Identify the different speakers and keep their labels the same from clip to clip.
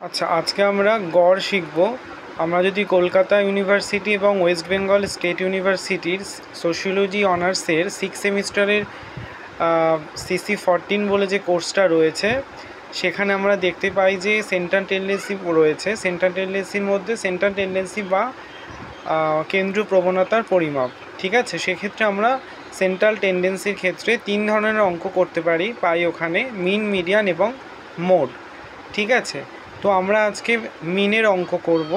Speaker 1: আচ্ছা, আজকে আমরা গড় শিখব। আমরা যদি কলকাতা ইউনিভার্সিটি এবং ওয়েস্ট বেঙ্গল স্টেট ইউনিভার্সিটির সোশিওলজি অনার্সের 6 সেমিস্টারের CC14 বলে যে কোর্সটা রয়েছে, সেখানে আমরা দেখতে পাই যে সেন্ট্রাল টেন্ডেন্সি রয়েছে। সেন্ট্রাল টেন্ডেন্সির মধ্যে সেন্ট্রাল টেন্ডেন্সি বা কেন্দ্রীয় প্রবণতার পরিমাপ, ঠিক আছে। সেক্ষেত্রে আমরা সেন্ট্রাল টেন্ডেন্সির ক্ষেত্রে 3 ধরনের অঙ্ক করতে পাই ওখানে: মিন, মিডিয়ান এবং মোড, ঠিক আছে। তো আমরা আজকে মিনের অঙ্ক করব।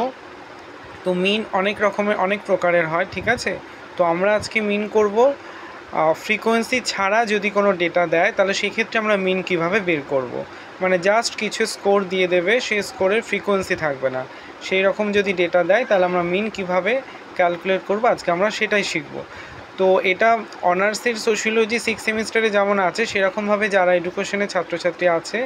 Speaker 1: তো মিন অনেক প্রকারের হয়, ঠিক আছে। তো আমরা আজকে মিন করব। ফ্রিকোয়েন্সি ছাড়া যদি কোনো ডেটা দেয় তাহলে সেক্ষেত্রে আমরা মিন কিভাবে বের করব। মানে জাস্ট কিছু স্কোর দিয়ে দেবে, সেই স্কোরের ফ্রিকোয়েন্সি থাকবে না। সেই রকম যদি ডেটা দেয় তাহলে আমরা মিন কিভাবে ক্যালকুলেট করব, আজকে আমরা সেটাই শিখব। তো এটা অনার্সের সোশিওলজি 6 সেমিস্টারে যেমন আছে, সেরকমভাবে যারা এডুকেশনের ছাত্রছাত্রী আছে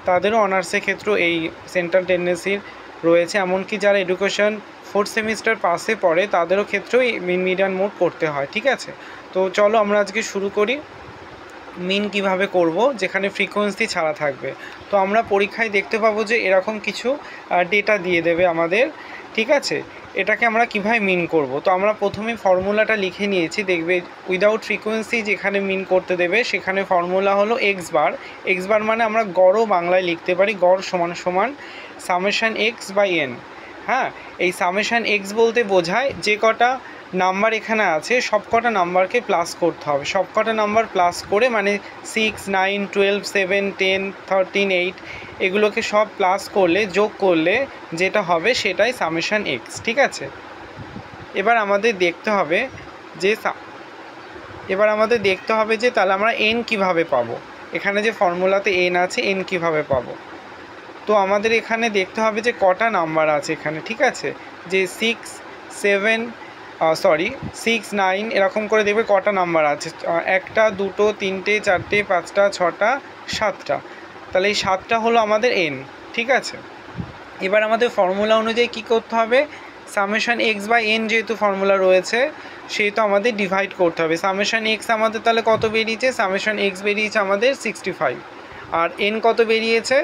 Speaker 1: তাদেরও অনার্সের ক্ষেত্রেও এই সেন্ট্রাল টেন্ডেন্সির রয়েছে। এমনকি যারা এডুকেশন 4th সেমিস্টার পাসে পড়ে তাদেরও ক্ষেত্রেও এই মিন, মিডিয়ান, মোড করতে হয়, ঠিক আছে। তো চলো আমরা আজকে শুরু করি। মিন কিভাবে করব, যেখানে ফ্রিকোয়েন্সি ছাড়া থাকবে। তো আমরা পরীক্ষায় দেখতে পাবো যে এরকম কিছু ডেটা দিয়ে দেবে আমাদের, ঠিক আছে। এটাকে আমরা কিভাবে মিন করব। তো আমরা প্রথমে ফর্মুলাটা লিখে নিয়েছি। দেখবে উইদাউট ফ্রিকোয়েন্সি যেখানে মিন করতে দেবে সেখানে ফর্মুলা হলো এক্স বার মানে আমরা গড়ও বাংলায় লিখতে পারি, গড় সমান সমান সামেশান এক্স বাই এন। হ্যাঁ, এই সামেশান এক্স বলতে বোঝায় যে কটা নাম্বার এখানে আছে সব কটা নাম্বারকে প্লাস করতে হবে। সব কটা নাম্বার প্লাস করে মানে 6, 9, 12, 7, 10, 13, 8 এগুলোকে সব প্লাস করলে, যোগ করলে যেটা হবে সেটাই সামেশান এক্স, ঠিক আছে। এবার আমাদের দেখতে হবে যে তাহলে আমরা এন কিভাবে পাবো। এখানে যে ফর্মুলাতে এন আছে, এন কিভাবে পাবো। তো আমাদের এখানে দেখতে হবে যে কটা নাম্বার আছে এখানে, ঠিক আছে। যে 6, 9 এরকম করে দেখবে কটা নাম্বার আছে। 1টা, 2টো, 3টে, 4টে, 5টা, 6টা, 7টা। তাহলে এই 7টা হলো আমাদের এন, ঠিক আছে। এবার আমাদের ফর্মুলা অনুযায়ী কী করতে হবে, সামেশান এক্স বাই এন যেহেতু ফর্মুলা রয়েছে সেহেতু আমাদের ডিভাইড করতে হবে। সামেশান এক্স আমাদের তাহলে কত বেরিয়েছে, সামেশান এক্স বেরিয়েছে আমাদের 65, আর এন কত বেরিয়েছে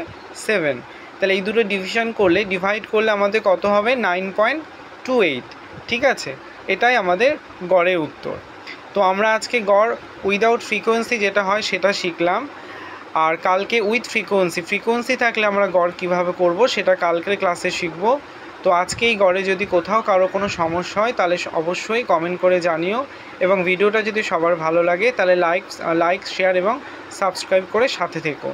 Speaker 1: 7। তাহলে এই দুটো ডিভাইড করলে আমাদের কত হবে 9.28, ঠিক আছে। এটাই আমাদের গড়ের উত্তর। তো আমরা আজকে গড় উইদাউট ফ্রিকোয়েন্সি যেটা হয় সেটা শিখলাম, আর কালকে উইথ ফ্রিকোয়েন্সি থাকলে আমরা গড় কিভাবে করব সেটা কালকের ক্লাসে শিখব। তো আজকে এই গড়ে যদি কোথাও কারো কোনো সমস্যা হয় তাহলে অবশ্যই কমেন্ট করে জানিও, এবং ভিডিওটা যদি সবার ভালো লাগে তাহলে লাইক, শেয়ার এবং সাবস্ক্রাইব করে সাথে থেকো।